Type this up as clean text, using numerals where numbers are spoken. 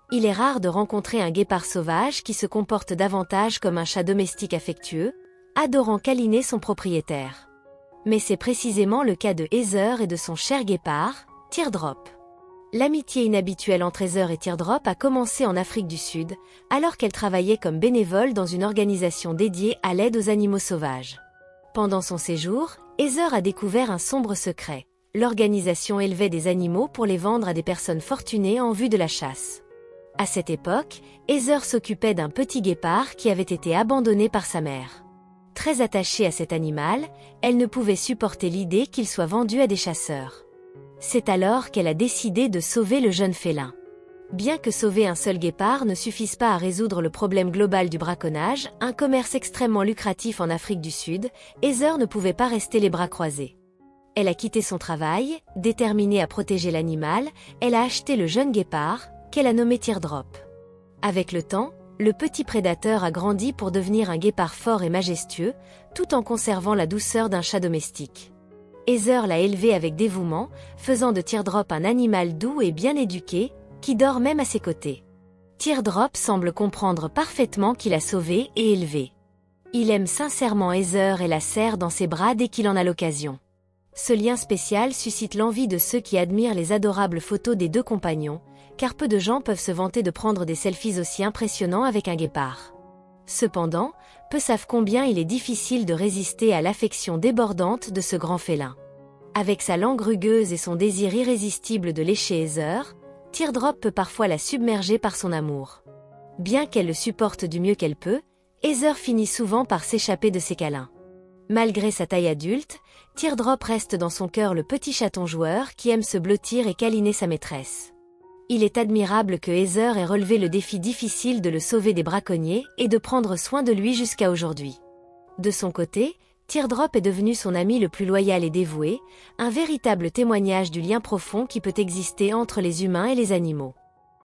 Il est rare de rencontrer un guépard sauvage qui se comporte davantage comme un chat domestique affectueux, adorant câliner son propriétaire. Mais c'est précisément le cas de Heather et de son cher guépard, Teardrop. L'amitié inhabituelle entre Heather et Teardrop a commencé en Afrique du Sud, alors qu'elle travaillait comme bénévole dans une organisation dédiée à l'aide aux animaux sauvages. Pendant son séjour, Heather a découvert un sombre secret. L'organisation élevait des animaux pour les vendre à des personnes fortunées en vue de la chasse. À cette époque, Heather s'occupait d'un petit guépard qui avait été abandonné par sa mère. Très attachée à cet animal, elle ne pouvait supporter l'idée qu'il soit vendu à des chasseurs. C'est alors qu'elle a décidé de sauver le jeune félin. Bien que sauver un seul guépard ne suffise pas à résoudre le problème global du braconnage, un commerce extrêmement lucratif en Afrique du Sud, Heather ne pouvait pas rester les bras croisés. Elle a quitté son travail, déterminée à protéger l'animal, elle a acheté le jeune guépard, qu'elle a nommé Teardrop. Avec le temps, le petit prédateur a grandi pour devenir un guépard fort et majestueux, tout en conservant la douceur d'un chat domestique. Heather l'a élevé avec dévouement, faisant de Teardrop un animal doux et bien éduqué, qui dort même à ses côtés. Teardrop semble comprendre parfaitement qu'il a sauvé et élevé. Il aime sincèrement Heather et la serre dans ses bras dès qu'il en a l'occasion. Ce lien spécial suscite l'envie de ceux qui admirent les adorables photos des deux compagnons, car peu de gens peuvent se vanter de prendre des selfies aussi impressionnants avec un guépard. Cependant, peu savent combien il est difficile de résister à l'affection débordante de ce grand félin. Avec sa langue rugueuse et son désir irrésistible de lécher Heather, Teardrop peut parfois la submerger par son amour. Bien qu'elle le supporte du mieux qu'elle peut, Heather finit souvent par s'échapper de ses câlins. Malgré sa taille adulte, Teardrop reste dans son cœur le petit chaton joueur qui aime se blottir et câliner sa maîtresse. Il est admirable que Heather ait relevé le défi difficile de le sauver des braconniers et de prendre soin de lui jusqu'à aujourd'hui. De son côté, Teardrop est devenu son ami le plus loyal et dévoué, un véritable témoignage du lien profond qui peut exister entre les humains et les animaux.